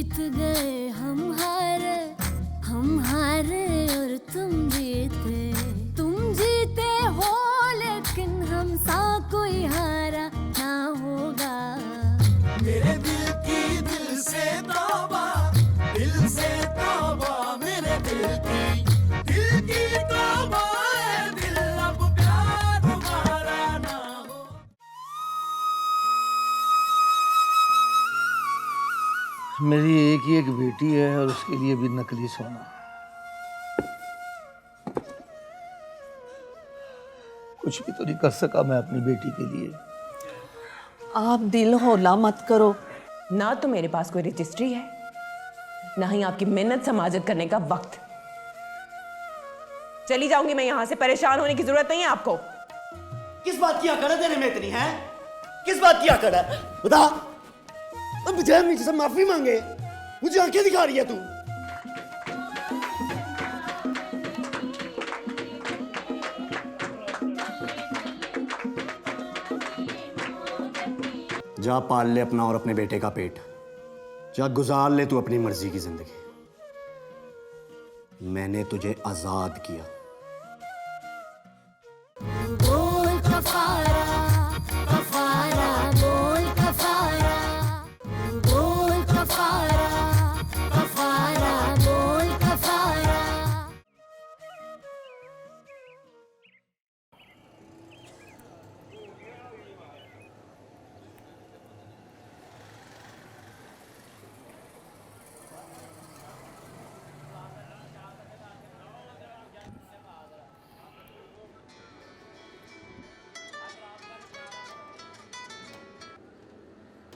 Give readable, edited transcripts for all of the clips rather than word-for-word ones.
जीत गए हम हारे और तुम जीते हो, लेकिन हम सा कोई हारा ना होगा। मेरे दिल की दिल से तौबा मेरे दिल की तौबा है, दिल अब प्यार तुम्हारा ना हो। मेरी एक ही एक बेटी है और उसके लिए भी नकली सोना। कुछ भी तो नहीं कर सका मैं अपनी बेटी के लिए। आप दिल हौला मत करो। ना तो मेरे पास कोई रजिस्ट्री है, ना ही आपकी मेहनत समाजत करने का वक्त। चली जाऊंगी मैं यहाँ से, परेशान होने की जरूरत नहीं है आपको। किस बात की आकड़ है तेरे में इतनी है? किस बात की आकड़ है बता। अब बजाय मुझसे माफी मांगे मुझे आंखें दिखा रही है तू। जा पाल ले अपना और अपने बेटे का पेट। जा गुजार ले तू अपनी मर्जी की जिंदगी। मैंने तुझे आजाद किया। बोल कफारा कफारा बोल कफारा बोल कफारा कफारा बोल कफारा।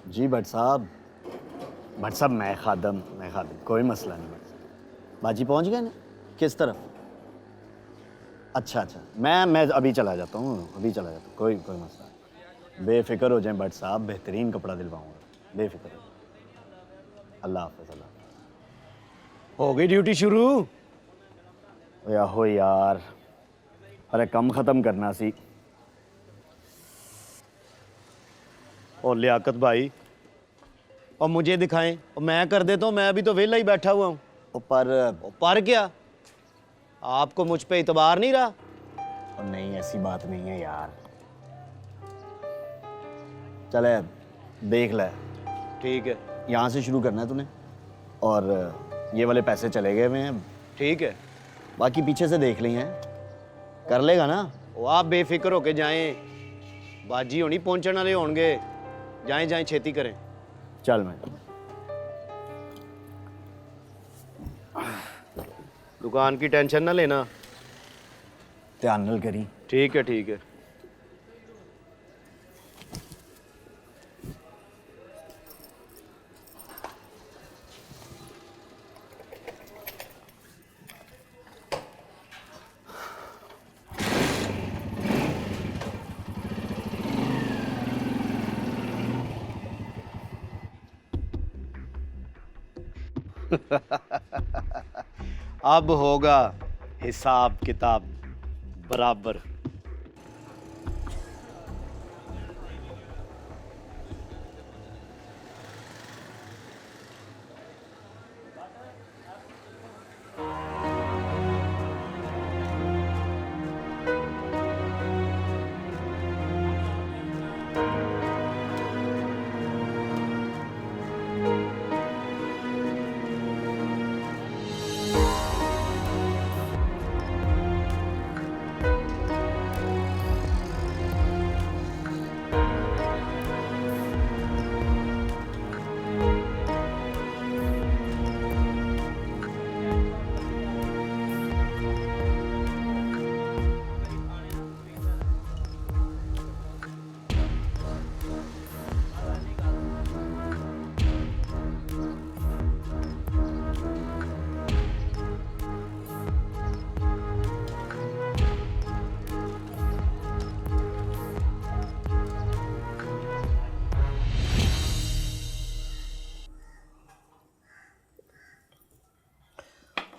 जी भट्ट साहब मैं खादम कोई मसला नहीं। बाजी पहुंच गए ना? किस तरफ? अच्छा मैं अभी चला जाता हूँ कोई मसला नहीं। बेफिक्र हो जाए भट्ट साहब, बेहतरीन कपड़ा दिलवाऊंगा, बेफिक्र हो। अल्लाह हाफ़िज़। हो गई ड्यूटी शुरू? हो यार, अरे कम ख़त्म करना सी। और लियाकत भाई, और मुझे दिखाएं और मैं कर देता हूँ। मैं अभी तो वेला ही बैठा हुआ हूँ। पर क्या आपको मुझ पे इतबार नहीं रहा? और नहीं, ऐसी बात नहीं है यार। चले देख ले। ठीक है, यहाँ से शुरू करना है तूने, और ये वाले पैसे चले गए हुए हैं। ठीक है, बाकी पीछे से देख लेंगे, कर लेगा ना? वो आप बेफिक्र होके जाएं, बाजी होनी पहुंचने वाले होंगे। जाएं छेती करें। चल मैं दुकान की टेंशन ना लेना। ध्यान नाल करी। ठीक है। अब होगा हिसाब किताब बराबर।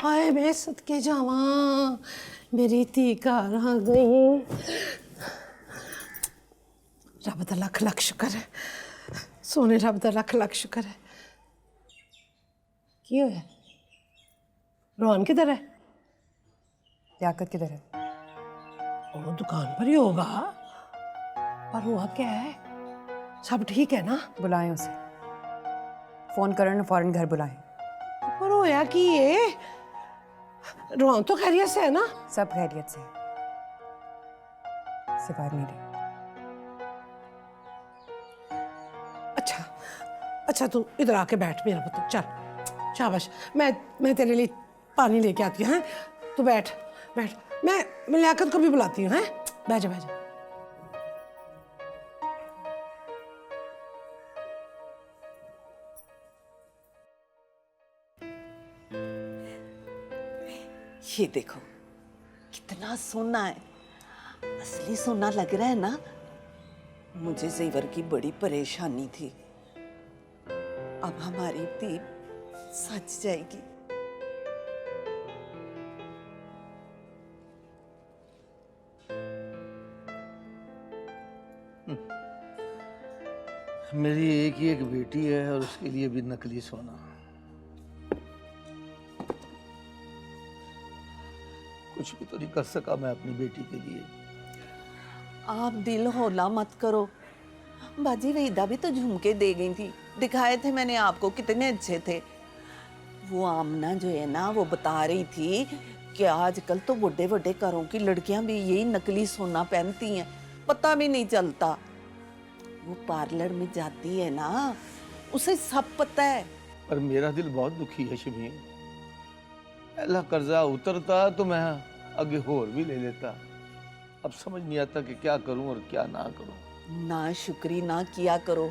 हाय मैं सदके जावा, मेरी धी घर आ गई। रब दा लख लख शुक्र है, सोने रब दा लख लख शुक्र है। की होया? रोहन किधर है? लियाकत किधर है? वो दुकान पर ही होगा। पर हुआ क्या है? सब ठीक है ना? बुलाएं उसे, फोन करें ना, फौरन घर बुलाएं। पर होया कि ये रोहन तो खैरियत से है ना? सब खैरियत से, सिवाय मेरे। अच्छा अच्छा, तू इधर आके बैठ मेरा पुत्र, चल शाबाश। मैं तेरे लिए पानी लेके आती हूँ। हैं? तू बैठ बैठ, मैं लियाकत को भी बुलाती हूँ। हैं? बैठ जा बैठ जा। ये देखो कितना सोना है, असली सोना लग रहा है ना। मुझे जेवर की बड़ी परेशानी थी, अब हमारी दीप सच जाएगी। मेरी एक ही एक बेटी है और उसके लिए भी नकली सोना। कुछ भी तो नहीं कर सका मैं अपनी बेटी के लिए। आप दिल हौला मत करो, बाजी वहीदा भी तो झुमके दे गई थी, दिखाए थे मैंने आपको, कितने अच्छे थे। वो आमना जो है ना, वो बता रही थी कि आजकल तो बड़े बड़े घरों की लड़कियां भी यही नकली सोना पहनती हैं, पता भी नहीं चलता। वो पार्लर में जाती है ना, उसे सब पता है। पर मेरा दिल बहुत दुखी है शमीम। पहला कर्जा उतरता तो मैं आगे होर भी ले लेता। अब समझ नहीं आता कि क्या करूं और क्या ना करूं। ना शुक्री ना किया करो,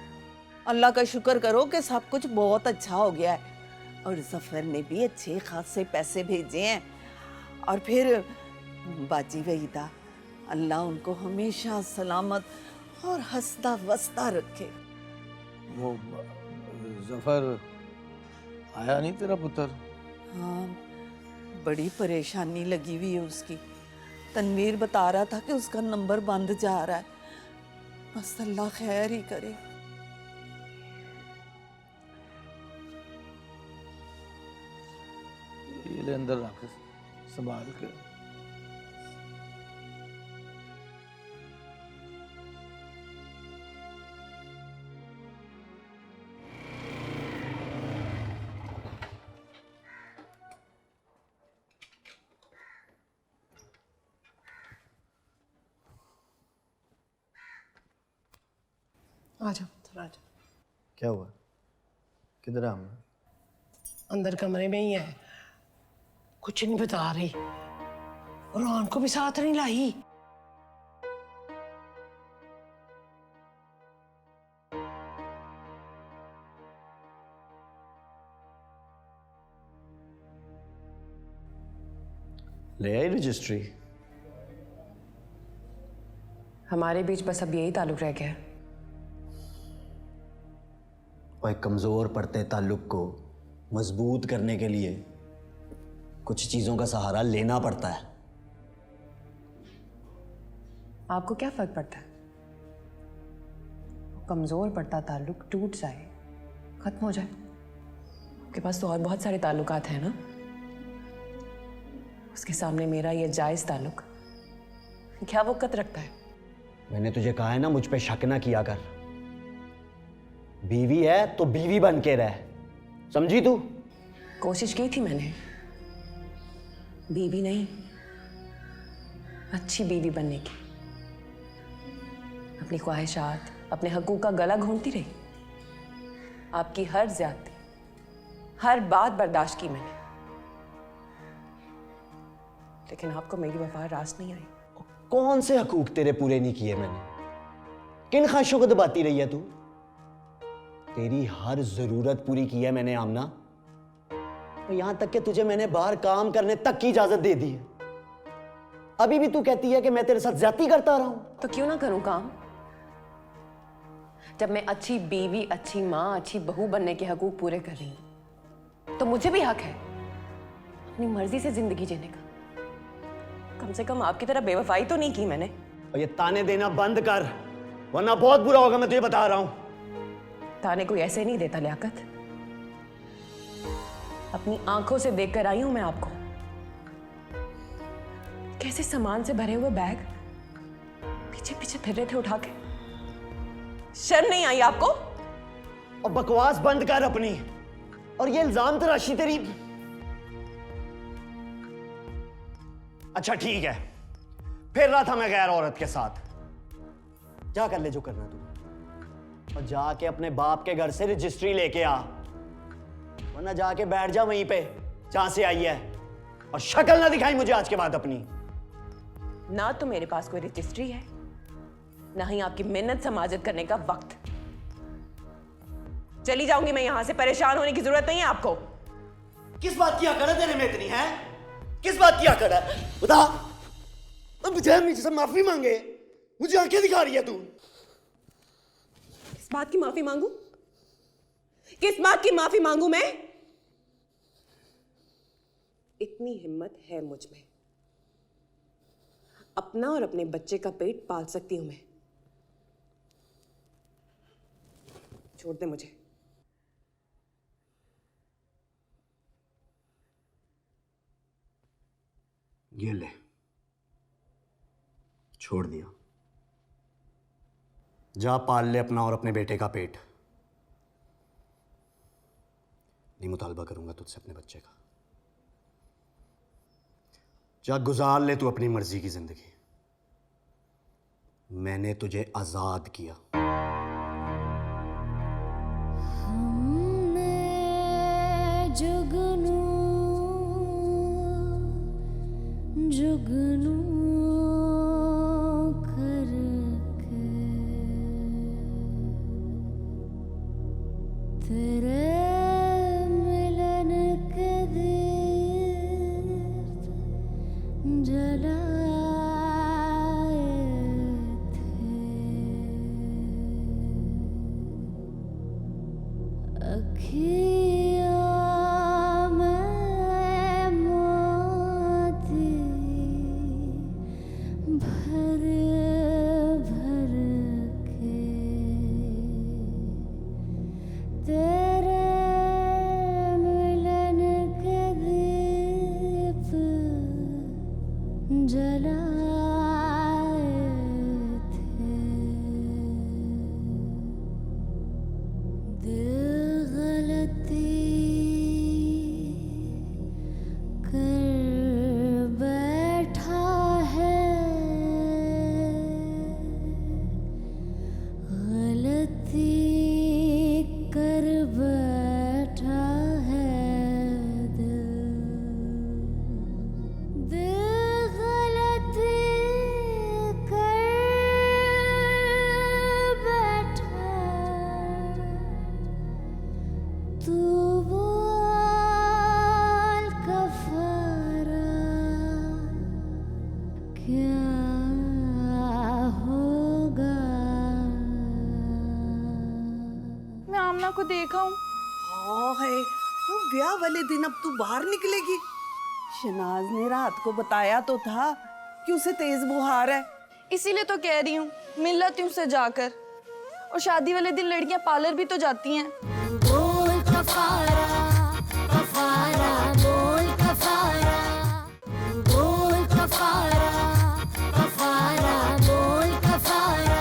अल्लाह का शुक्र करो कि सब कुछ बहुत अच्छा हो गया है। और जफर ने भी अच्छे खासे पैसे भेजे हैं। और फिर बाजी वहीदा, अल्लाह उनको हमेशा सलामत और हंसता वसता रखे। वो जफर आया नहीं तेरा पुत्र? हाँ, बड़ी परेशानी लगी हुई है उसकी। तनवीर बता रहा था कि उसका नंबर बंद जा रहा है, बस अल्लाह खैर ही करे। ये ले अंदर रख संभाल के। आ जाओ, थोड़ा आ जाओ। क्या हुआ? किधर है आमना? अंदर कमरे में ही है, कुछ नहीं बता रही। रोहन को भी साथ नहीं लाई। ले आई रजिस्ट्री? हमारे बीच बस अब यही ताल्लुक रह गया है। और एक कमज़ोर पड़ते ताल्लुक को मजबूत करने के लिए कुछ चीज़ों का सहारा लेना पड़ता है। आपको क्या फर्क पड़ता है? कमजोर पड़ता ताल्लुक टूट जाए, खत्म हो जाए। आपके पास तो और बहुत सारे ताल्लुकात हैं ना। उसके सामने मेरा ये जायज ताल्लुक क्या वक़्त रखता है? मैंने तुझे कहा है ना, मुझ पे शक ना किया कर। बीवी है तो बीवी बन के रह, समझी तू? कोशिश की थी मैंने, बीवी नहीं अच्छी बीवी बनने की। अपनी ख्वाहिशात, अपने हकूक का गला घोंटती रही। आपकी हर ज्यादती, हर बात बर्दाश्त की मैंने, लेकिन आपको मेरी वफा रास नहीं आई। कौन से हकूक तेरे पूरे नहीं किए मैंने? किन ख्वाहिशों को दबाती रही है तू? तेरी हर जरूरत पूरी की है मैंने आमना, और यहां तक कि तुझे मैंने बाहर काम करने तक की इजाजत दे दी है। अभी भी तू कहती है कि मैं तेरे साथ ज्यादती करता रहा हूं। तो क्यों ना करूं काम? जब मैं अच्छी बीवी, अच्छी माँ, अच्छी बहू बनने के हकूक पूरे कर रही हूं, तो मुझे भी हक है अपनी मर्जी से जिंदगी जीने का। कम से कम आपकी तरह बेवफाई तो नहीं की मैंने। और ये ताने देना बंद कर, वरना बहुत बुरा होगा, मैं तुझे बता रहा हूं। ताने कोई ऐसे नहीं देता लियाकत। अपनी आंखों से देखकर आई हूं मैं आपको। कैसे सामान से भरे हुए बैग पीछे पीछे फिर रहे थे उठा के। शर्म नहीं आई आपको? और बकवास बंद कर अपनी, और ये इल्जाम तराशी तेरी। अच्छा ठीक है, फिर रहा था मैं गैर औरत के साथ। जा कर ले जो करना तू, और जाके अपने बाप के घर से रजिस्ट्री लेके आ, वरना जाके बैठ जा वहीं पे जहां से आई है, और शक्ल ना दिखाई मुझे आज के बाद अपनी। ना तो मेरे पास कोई रजिस्ट्री है, ना ही आपकी मिन्नत समाजत करने का वक्त। चली जाऊंगी मैं यहां से, परेशान होने की जरूरत नहीं है आपको। किस बात की आकड़ है तेरे में इतनी है? किस बात की आकड़ है बता? अब मुझे मुझसे माफी मांगे, मुझे आंखें दिखा रही है तू। किस बात की माफी मांगू? किस बात की माफी मांगू मैं? इतनी हिम्मत है मुझ में, अपना और अपने बच्चे का पेट पाल सकती हूं मैं। छोड़ दे मुझे। ये ले, छोड़ दिया। जा पाल ले अपना और अपने बेटे का पेट। नहीं मुतालबा करूंगा तुझसे अपने बच्चे का। जा गुजार ले तू अपनी मर्जी की जिंदगी। मैंने तुझे आजाद किया। हमने जुगनू जुगनू करके तेरे मिलन के दीप जलाए थे। अखियों में मोती भर भर के तेरे मिलन के दीप जलाए थे। दिल गलती कर बैठा है, गलती कर बैठा है दिल गलती कर बैठा। तू बोल कफारा क्या होगा? मैं आमना को देखा हूँ। हाँ है, तो ब्याह वाले दिन अब तू बाहर निकलेगी? शनाज ने रात को बताया तो था कि उसे तेज बुखार है। इसीलिए तो कह रही हूँ मिल लेती हूँ उससे जाकर। और शादी वाले दिन लड़कियां पार्लर भी तो जाती हैं। बोल कफारा कफारा बोल कफारा बोल कफारा कफारा बोल कफारा।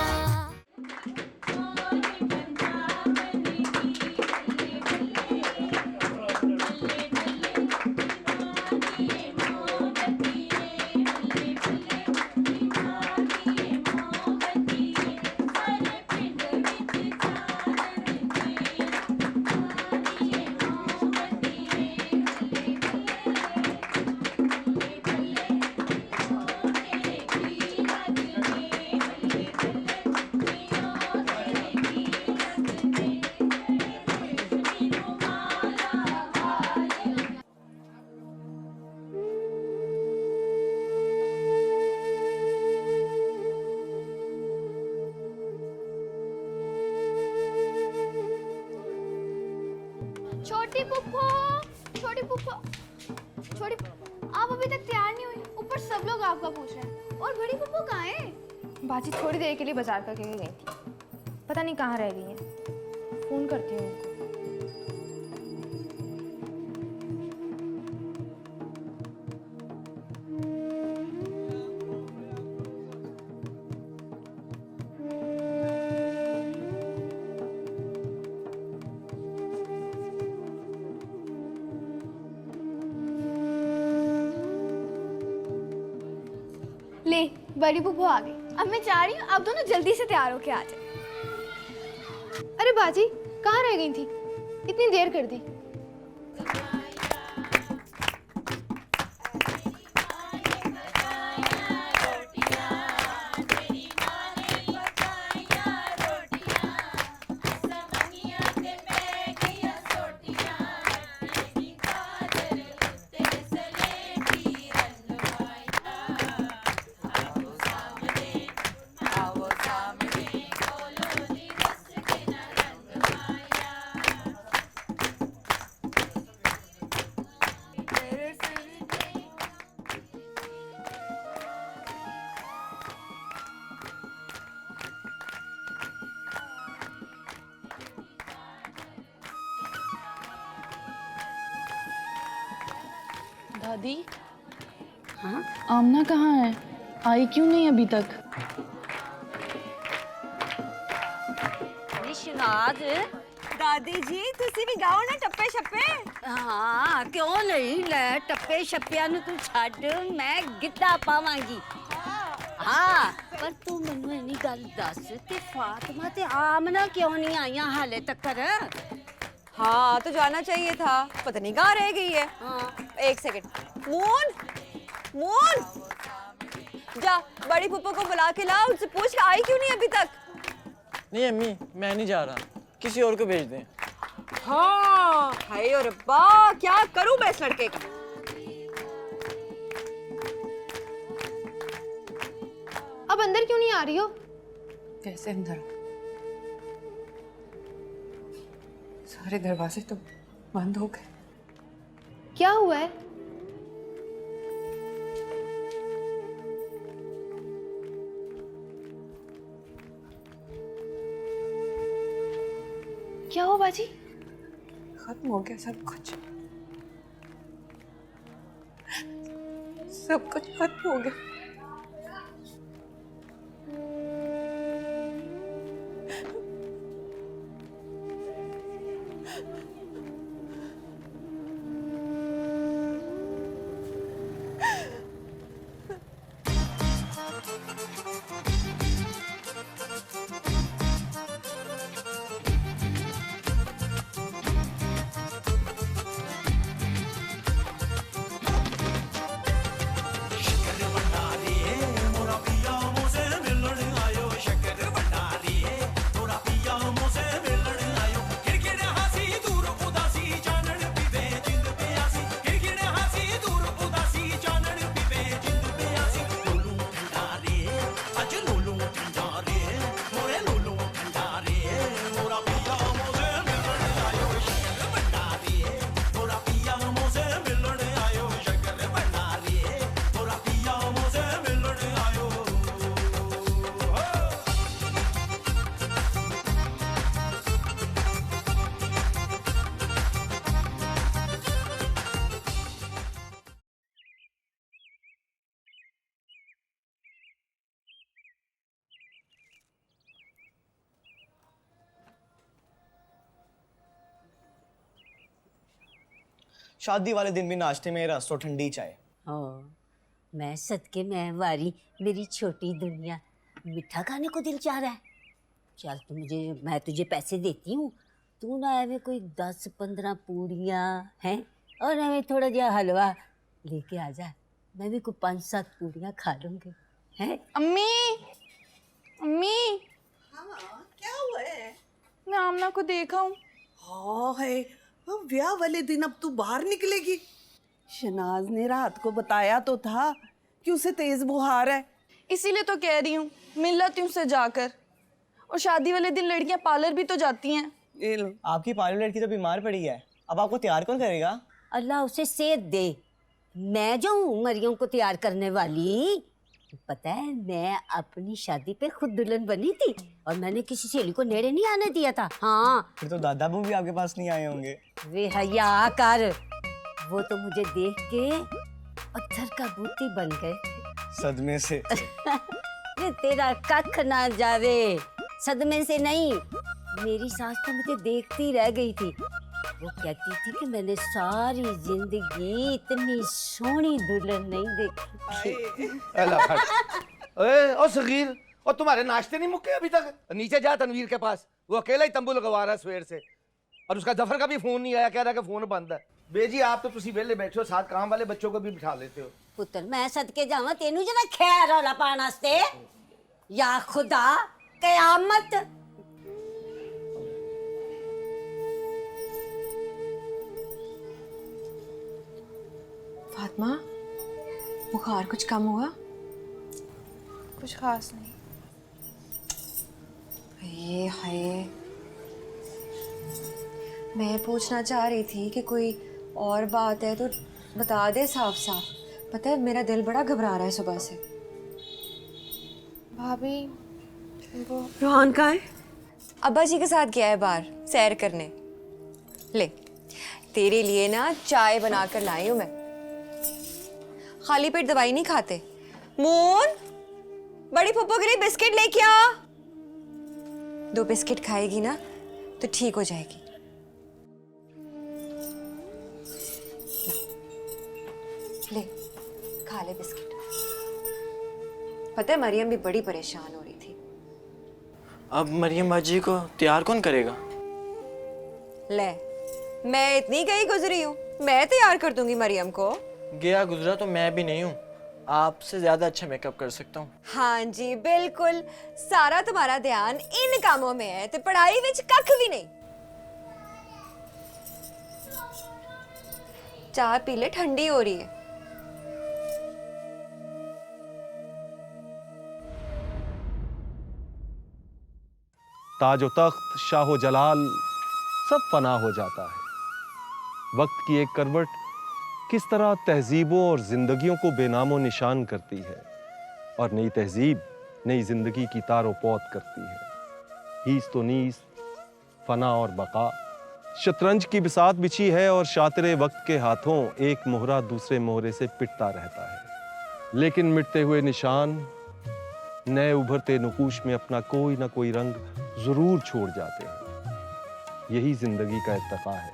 छोटी पुप्पो, छोटी पुप्पो, छोटी, आप अभी तक तैयार नहीं हुई। ऊपर सब लोग आपका पूछ रहे हैं। और बड़ी पुप्पो कहाँ है? बाजी थोड़ी देर के लिए बाजार करके गई थी, पता नहीं कहाँ रह गई हैं। फोन करती हूँ उनको। ले बड़ी बुबू आ गई। अब मैं चाह रही हूँ आप दोनों जल्दी से तैयार होके आ जाए। अरे बाजी कहाँ रह गई थी, इतनी देर कर दी। दादी हाँ आमना कहाँ है, आई क्यों नहीं अभी तक? निशनाद दादी जी तुसी भी गाओ ना टप्पे छप्पे। हाँ क्यों नहीं, ले टप्पे छप्पिया नु तू छੱਡ, मैं गिद्धा पावांगी। हाँ पर तू मैनू इन्नी गल दस ते फातिमा ते आमना क्यों नहीं आईया हाले तकर? हाँ तो जाना चाहिए था, पता नहीं कहाँ रह गई है। हाँ एक सेकंड, मून मून जा बड़ी पुप्पो को बुला के ला, उनसे पूछ के आई क्यों नहीं अभी तक। नहीं अम्मी मैं नहीं जा रहा, किसी और को भेज दें। हाँ हाय और रब्बा क्या करूं मैं इस लड़के का। अब अंदर क्यों नहीं आ रही हो? कैसे अंदर? सारे दरवाजे तो बंद हो गए। क्या हुआ है? क्या हुआ बाजी? खत्म हो गया सब कुछ, सब कुछ खत्म हो गया। शादी वाले दिन भी नाश्ते में रस और ठंडी चाय। मैं सदके में वारी मेरी छोटी दुनिया, मीठा खाने को दिल चाह रहा है। चल तू मुझे, मैं तुझे पैसे देती हूँ, तू ना एवं कोई 10-15 पूड़ियाँ हैं और एवं थोड़ा जहा हलवा लेके आ जा, मैं भी कोई 5-7 पूड़ियाँ खा लूँगी। हैं अम्मी अम्मी हाँ क्या हुआ है? मैं आमना को देखा हूँ। हाँ है, अब ब्याह वाले दिन अब तू बाहर निकलेगी? शनाज ने रात को बताया तो था कि उसे तेज बुखार है। इसीलिए तो कह रही हूँ मिल लेती हूँ उससे जाकर। और शादी वाले दिन लड़कियां पार्लर भी तो जाती हैं। ये लो। आपकी पार्लर लड़की तो बीमार पड़ी है, अब आपको तैयार कौन करेगा? अल्लाह उसे सेहत दे। मैं जो हूँ मरियम को तैयार करने वाली, पता है मैं अपनी शादी पे खुद दुल्हन बनी थी और मैंने किसी सहेली को नेड़े नहीं आने दिया था। हाँ फिर तो दादा बू भी आपके पास नहीं आए होंगे। वे हया कर, वो तो मुझे देख के पत्थर का बूटी बन गए थे सदमे से। वे तेरा कख ना जावे, सदमे से नहीं। मेरी सास तो मुझे देखती रह गई थी, वो कहती थी कि मैंने सारी जिंदगी इतनी सोहनी दुल्हन नहीं देखी। अल्लाह ओ सगीर, और तुम्हारे नाश्ते नहीं मुक्के अभी तक? नीचे जा तनवीर के पास, वो अकेला ही तंबू लगवा रहा है सवेर से, और उसका जफर का भी फोन नहीं आया, कह रहा है कि फोन बंद है। बेजी आप तो तुसी वेले बैठे हो, साथ काम वाले बच्चों को भी बिठा लेते हो। पुत्र मैं सदके जावा तेनू जरा खैर रौला पाने वास्ते, या खुदा कयामत। फातिमा, बुखार कुछ कम हुआ? कुछ खास नहीं। ये हाय, मैं पूछना चाह रही थी कि कोई और बात है तो बता दे साफ साफ। पता है मेरा दिल बड़ा घबरा रहा है सुबह से। भाभी वो रोहान कहाँ है? अब्बा जी के साथ गया है बाहर सैर करने। ले तेरे लिए ना चाय बनाकर लाई हूं मैं। खाली पेट दवाई नहीं खाते। मून, बड़ी फुप्पो के लिए बिस्किट लेके आ। 2 बिस्किट खाएगी ना तो ठीक हो जाएगी। ले खा ले बिस्किट। पता है मरियम भी बड़ी परेशान हो रही थी। अब मरियम बाजी को तैयार कौन करेगा? ले मैं इतनी गई गुजरी हूँ, मैं तैयार कर दूंगी मरियम को। गया गुजरा तो मैं भी नहीं हूँ, आपसे ज्यादा अच्छा मेकअप कर सकता हूँ। हाँ जी बिल्कुल, सारा तुम्हारा ध्यान इन कामों में है ते पढ़ाई विच कख भी नहीं। चाय पी ले, ठंडी हो रही है। ताज व तख्त, शाहो जलाल सब फना हो जाता है। वक्त की एक करवट किस तरह तहजीबों और जिंदगियों को बेनामो निशान करती है, और नई तहजीब नई जिंदगी की तारो पौत करती है। हीस तो नीस, फना और बका, शतरंज की बिसात बिछी है, और शातिरे वक्त के हाथों एक मोहरा दूसरे मोहरे से पिटता रहता है। लेकिन मिटते हुए निशान नए उभरते नकूश में अपना कोई ना कोई रंग जरूर छोड़ जाते हैं। यही जिंदगी का इत्तफा है।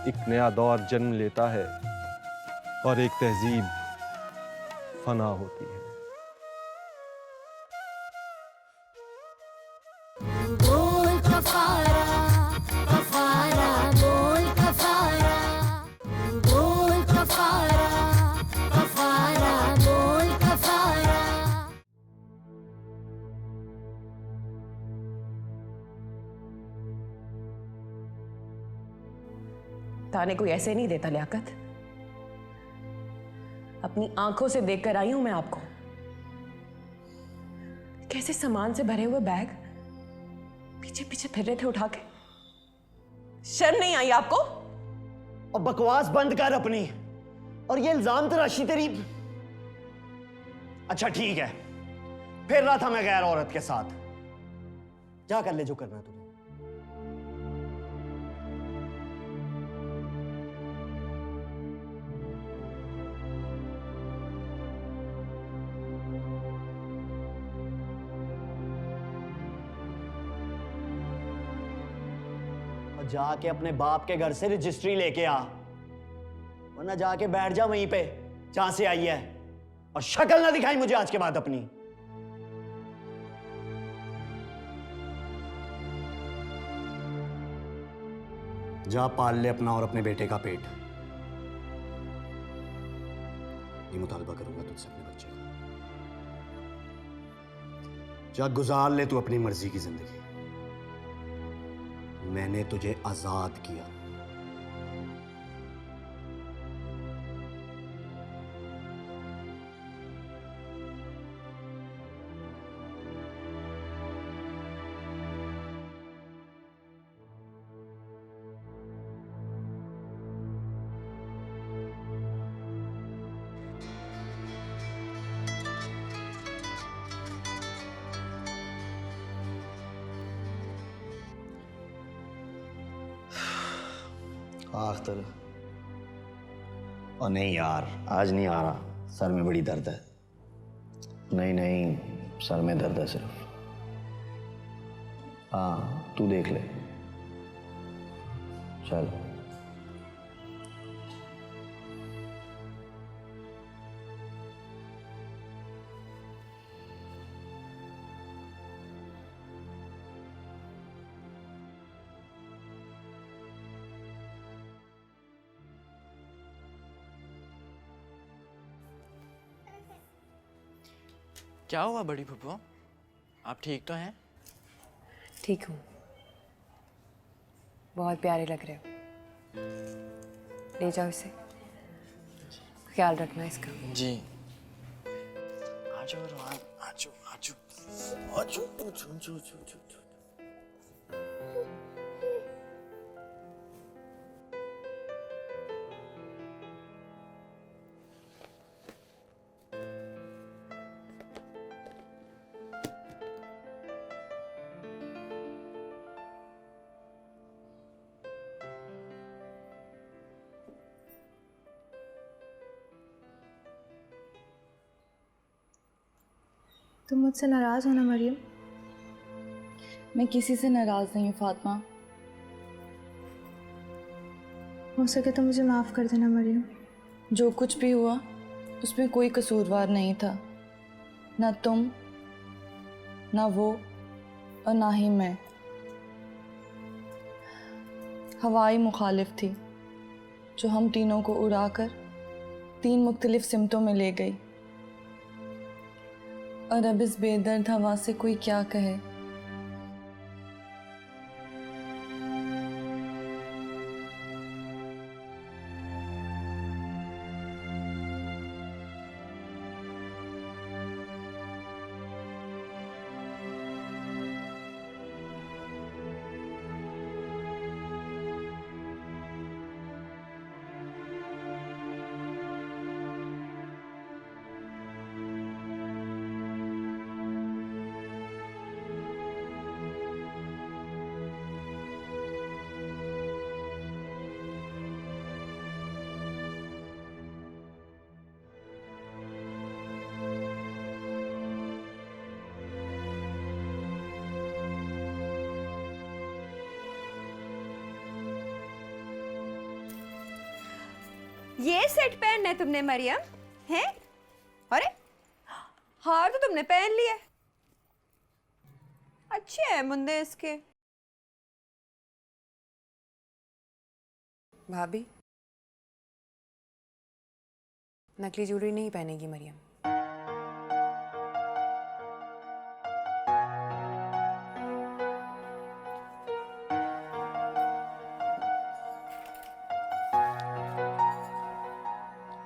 एक नया दौर जन्म लेता है और एक तहजीब फना होती है। बोल कफारा कफारा बोल कफारा, बोल कफारा कफारा बोल कफारा। ताने कोई ऐसे नहीं देता लियाकत। अपनी आंखों से देखकर आई हूं मैं आपको। कैसे सामान से भरे हुए बैग पीछे पीछे फिर रहे थे उठा के। शर्म नहीं आई आपको? और बकवास बंद कर अपनी, और ये इल्जाम तराशी तेरी। अच्छा ठीक है, फिर रहा था मैं गैर औरत के साथ। जा कर ले जो करना है तुझे। जाके अपने बाप के घर से रजिस्ट्री लेके आ, वरना जाके बैठ जा वहीं पे जहां से आई है, और शक्ल ना दिखाई मुझे आज के बाद अपनी। जा पाल ले अपना और अपने बेटे का पेट। ये मुतालबा करूंगा तुझसे अपने बच्चे का। जा गुजार ले तू अपनी मर्जी की जिंदगी। मैंने तुझे आजाद किया। आखिर और नहीं यार, आज नहीं आ रहा, सर में बड़ी दर्द है। नहीं नहीं, सर में दर्द है सिर्फ। हाँ तू देख ले, चल। क्या हुआ बड़ी फूफो? आप ठीक तो हैं? ठीक हूँ, बहुत प्यारे लग रहे हो। ले जाओ इसे, ख्याल रखना इसका। जी। आजो रोहान, आजो आजो आजो आजो आजो आजो। तुम मुझसे नाराज़ हो ना मरियम? मैं किसी से नाराज़ नहीं हूँ फातिमा। हो सके तो मुझे माफ़ कर देना मरियम। जो कुछ भी हुआ उसमें कोई कसूरवार नहीं था, ना तुम, ना वो और ना ही मैं। हवाई मुखालिफ थी जो हम तीनों को उड़ाकर 3 मुख्तलिफ सिमतों में ले गई। और अब इस बेदर्द हवा से कोई क्या कहे। ये सेट पहनना है तुमने मरियम? हैं? अरे हार तो तुमने पहन लिया। अच्छे हैं मुंदे इसके। भाभी, नकली ज्वेलरी नहीं पहनेगी मरियम।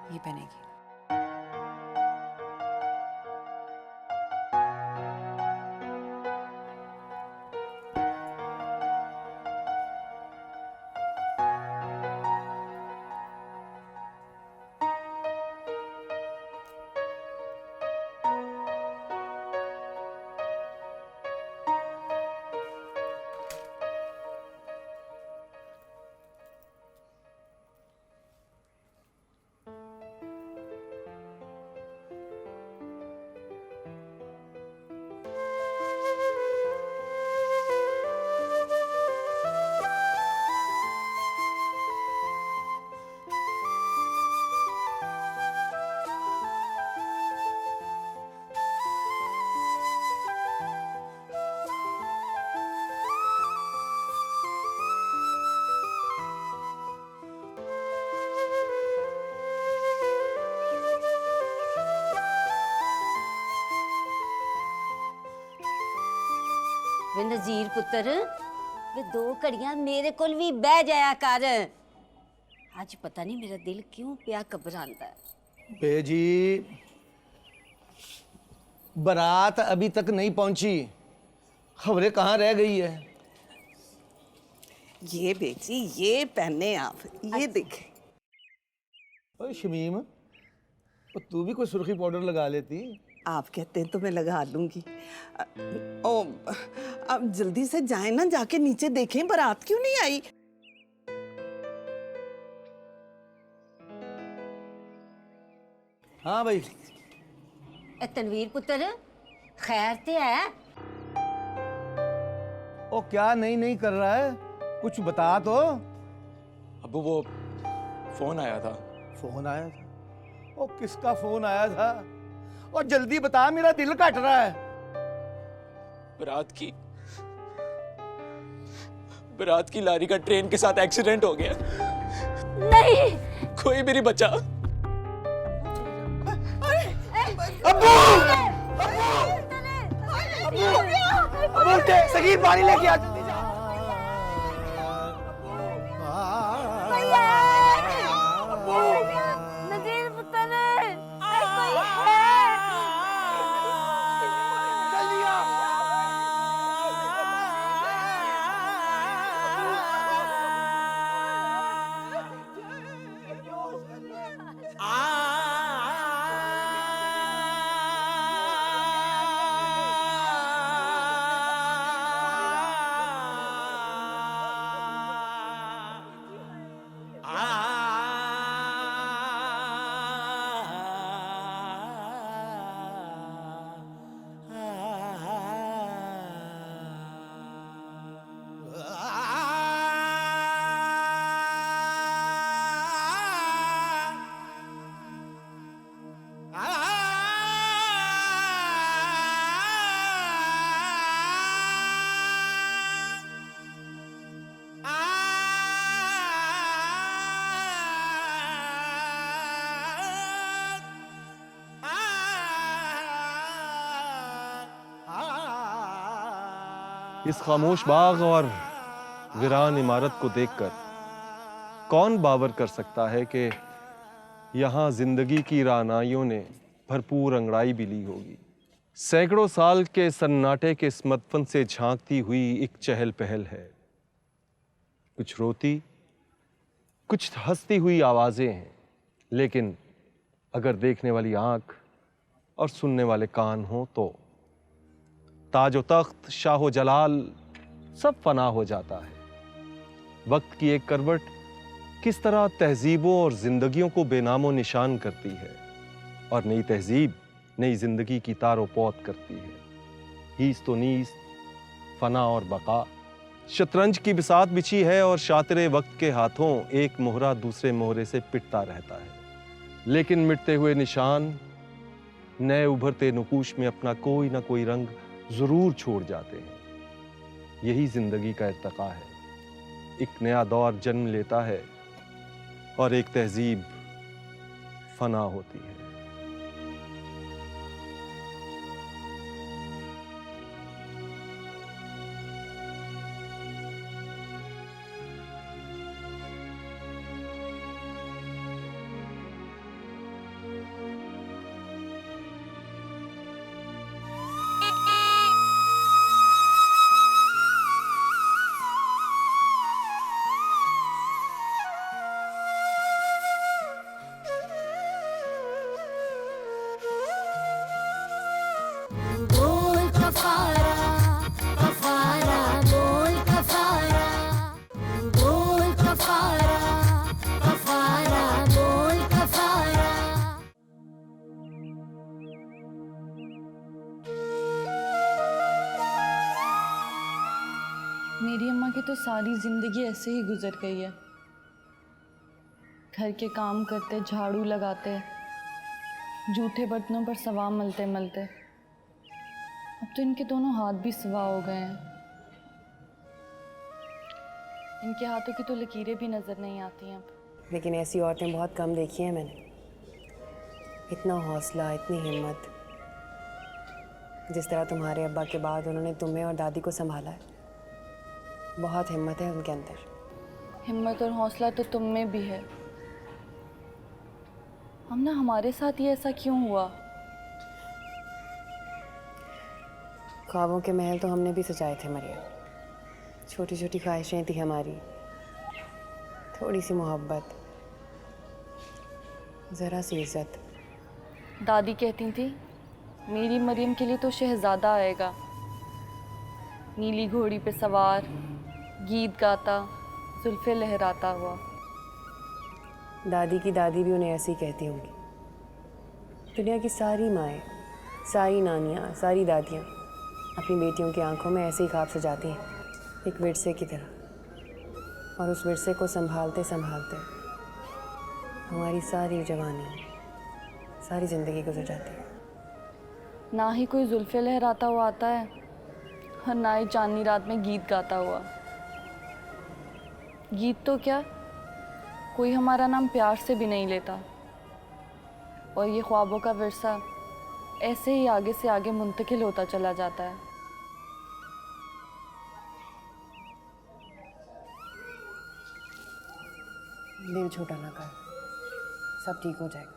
ये पहनेगी। वे नज़ीर पुत्र, वे 2 घड़ियां मेरे कोल भी बह जाया कर। आज पता नहीं मेरा दिल क्यों पिया घबरांदा है। बेजी, बारात अभी तक नहीं पहुंची, खबरें कहाँ रह गई है? ये बेटी, ये पहने आप, ये देखे। ओए शमीम, तो तू भी कोई सुर्खी पाउडर लगा लेती। आप कहते हैं तो मैं लगा लूंगी। अब जल्दी से जाए ना, जाके नीचे देखें बारात क्यों नहीं आई। हाँ भाई। ए तनवीर पुत्र, खैर ते है? ओ क्या नहीं कर रहा है, कुछ बता तो। अबू वो फोन आया था। फोन आया था? ओ किसका फोन आया था? और जल्दी बता, मेरा दिल कट रहा है। बारात की लारी का ट्रेन के साथ एक्सीडेंट हो गया। नहीं, कोई भी नहीं बचा। अब्बू! नजीर पानी लेके आ, जल्दी जा। नजीर पुत्र कोई है। जल्दी आ। इस खामोश बाग और वीरान इमारत को देखकर कौन बावर कर सकता है कि यहाँ जिंदगी की रानाइयों ने भरपूर अंगड़ाई भी ली होगी। सैकड़ों साल के सन्नाटे के इस मदफन से झांकती हुई एक चहल पहल है। कुछ रोती, कुछ हंसती हुई आवाजें हैं, लेकिन अगर देखने वाली आंख और सुनने वाले कान हो तो ताज व तख्त, शाह व जलाल सब फना हो जाता है। वक्त की एक करवट किस तरह तहजीबों और जिंदगियों को बेनामो निशान करती है और नई तहजीब नई जिंदगी की तारो पौत करती है। हीस तो नीस, फना और बका। शतरंज की बिसात बिछी है और शातिरे वक्त के हाथों एक मोहरा दूसरे मोहरे से पिटता रहता है, लेकिन मिटते हुए निशान नए उभरते नुकूश में अपना कोई ना कोई रंग जरूर छोड़ जाते हैं। यही जिंदगी का इर्तका है। एक नया दौर जन्म लेता है और एक तहजीब फना होती है। बोल कफारा कफारा बोल कफारा बोल कफारा कफारा बोल कफारा। मेरी अम्मा की तो सारी ज़िंदगी ऐसे ही गुजर गई है। घर के काम करते, झाड़ू लगाते, जूठे बर्तनों पर सवा मलते मलते अब तो इनके दोनों हाथ भी सवा हो गए हैं। इनके हाथों की तो लकीरें भी नज़र नहीं आती हैं अब। लेकिन ऐसी औरतें बहुत कम देखी हैं मैंने। इतना हौसला, इतनी हिम्मत। जिस तरह तुम्हारे अब्बा के बाद उन्होंने तुम्हें और दादी को संभाला है, बहुत हिम्मत है उनके अंदर। हिम्मत और हौसला तो तुम में भी है। हमना, हमारे साथ ही ऐसा क्यों हुआ? ख्वाबों के महल तो हमने भी सजाए थे मरियम। छोटी छोटी ख्वाहिशें थी हमारी, थोड़ी सी मोहब्बत, ज़रा सी इज्जत। दादी कहती थी मेरी मरियम के लिए तो शहज़ादा आएगा, नीली घोड़ी पे सवार, गीत गाता, जुल्फ़े लहराता हुआ। दादी की दादी भी उन्हें ऐसे ही कहती होंगी। दुनिया की सारी माएँ, सारी नानियाँ, सारी दादियाँ अपनी बेटियों की आंखों में ऐसे ही ख्वाब सजाती हैं, एक विरसे की तरह। और उस विरसे को संभालते संभालते हमारी सारी जवानी, सारी ज़िंदगी गुजर जाती है। ना ही कोई जुल्फ़े लहराता हुआ आता है और ना ही चांदनी रात में गीत गाता हुआ। गीत तो क्या, कोई हमारा नाम प्यार से भी नहीं लेता। और ये ख्वाबों का विरसा ऐसे ही आगे से आगे मुंतकिल होता चला जाता है। दिल छोटा ना कर, सब ठीक हो जाएगा।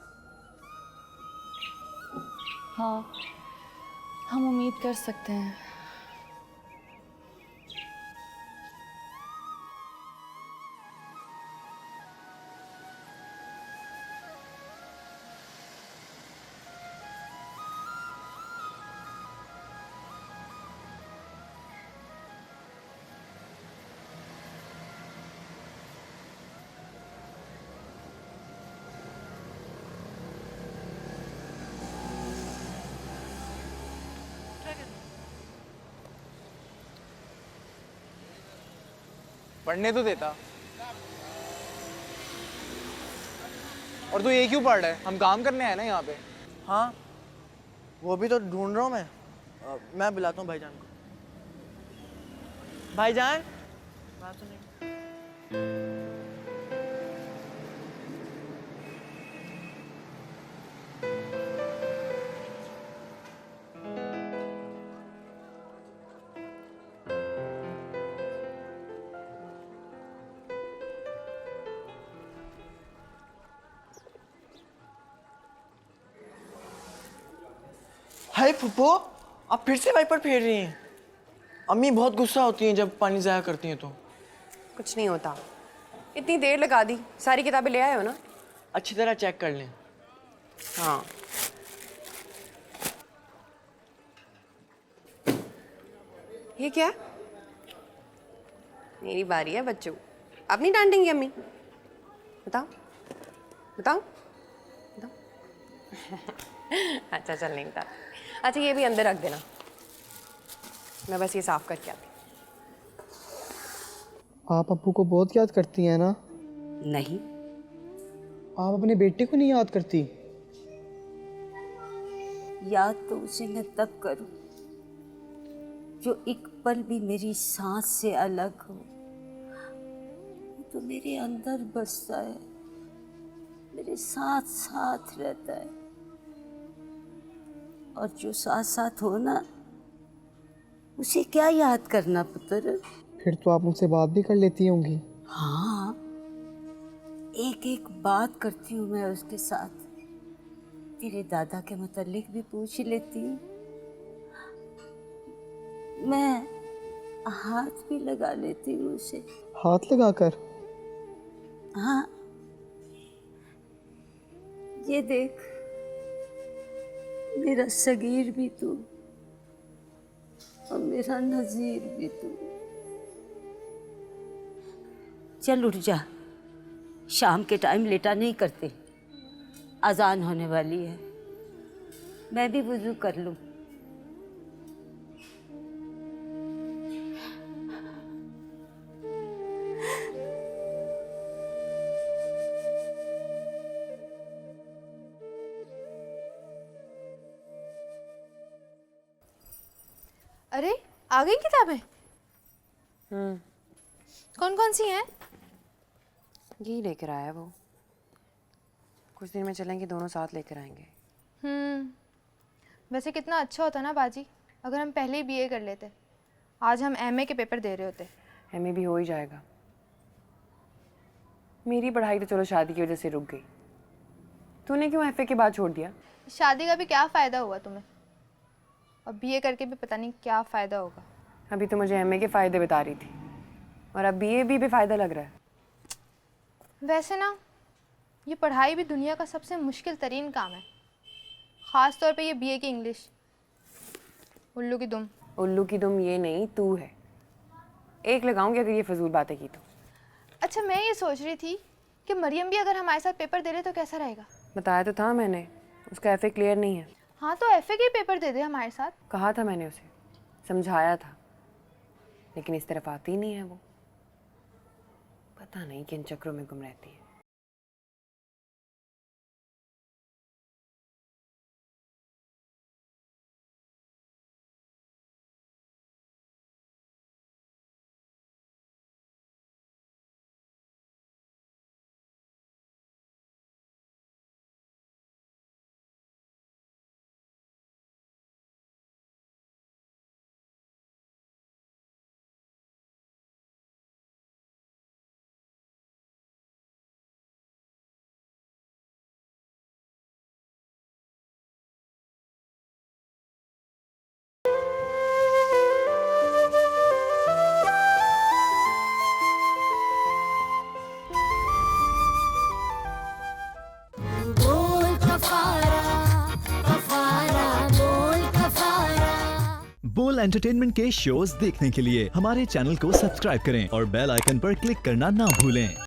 हाँ, हम उम्मीद कर सकते हैं। पढ़ने तो देता। और तू ये क्यों पढ़ रहा है? हम काम करने आए ना यहाँ पे। हाँ, वो भी तो ढूंढ रहा हूँ मैं। मैं बुलाता हूँ भाईजान को। भाईजान, बात सुनिए। हाय फुप्पो, आप फिर से वाइपर फेर रही हैं। अम्मी बहुत गुस्सा होती हैं जब पानी ज़ाया करती हैं तो। कुछ नहीं होता, इतनी देर लगा दी। सारी किताबें ले आए हो ना? अच्छी तरह चेक कर लें। हाँ। ये क्या? मेरी बारी है बच्चों, अब नहीं डांटेंगी अम्मी? बताओ बताओ बताओ। अच्छा चल नहीं बता। अच्छा ये भी अंदर रख देना, मैं बस ये साफ करके आती। आप अप्पू को बहुत याद करती हैं ना? नहीं। आप अपने बेटे को नहीं याद करती? याद तो उसे मैं तब करूं जो एक पल भी मेरी सांस से अलग हो। वो तो मेरे अंदर बसता है, मेरे साथ साथ रहता है। और जो साथ साथ हो ना, उसे क्या याद करना पुत्र। फिर तो आप मुझसे बात भी कर लेती होंगी। हाँ, एक एक बात करती हूँ मैं उसके साथ। तेरे दादा के मुतालिक भी पूछ ही लेती हूँ। मैं हाथ भी लगा लेती हूँ उसे। हाथ लगाकर? हाँ, ये देख, मेरा सगीर भी तू और मेरा नजीर भी तू। चल उठ जा, शाम के टाइम लेटा नहीं करते, अजान होने वाली है। मैं भी वुजू कर लूं। अरे आ गई किताबें? कौन कौन सी हैं? यही लेकर आया वो। कुछ दिन में चलेंगे, दोनों साथ लेकर आएंगे। वैसे कितना अच्छा होता ना बाजी, अगर हम पहले ही बीए कर लेते। आज हम एमए के पेपर दे रहे होते। एमए भी हो ही जाएगा। मेरी पढ़ाई तो चलो शादी की वजह से रुक गई। तूने क्यों एफए के बाद छोड़ दिया? शादी का भी क्या फ़ायदा हुआ तुम्हें, और बीए करके भी पता नहीं क्या फ़ायदा होगा। अभी तो मुझे एमए के फ़ायदे बता रही थी, और अब बीए भी बेफ़ायदा लग रहा है। वैसे ना, ये पढ़ाई भी दुनिया का सबसे मुश्किल तरीन काम है, ख़ास तौर पे ये बीए की इंग्लिश। उल्लू की दुम। उल्लू की दुम ये नहीं, तू है। एक लगाऊंगी अगर ये फजूल बातें की तो। अच्छा, मैं ये सोच रही थी कि मरियम भी अगर हमारे साथ पेपर दे ले तो कैसा रहेगा। बताया तो था मैंने, उसका एफए क्लियर नहीं है। हाँ, तो एफए के पेपर दे दे हमारे साथ। कहा था मैंने उसे, समझाया था, लेकिन इस तरफ आती ही नहीं है वो। पता नहीं किन चक्रों में गुम रहती है। बोल एंटरटेनमेंट के शोज देखने के लिए हमारे चैनल को सब्सक्राइब करें और बेल आइकन पर क्लिक करना ना भूलें।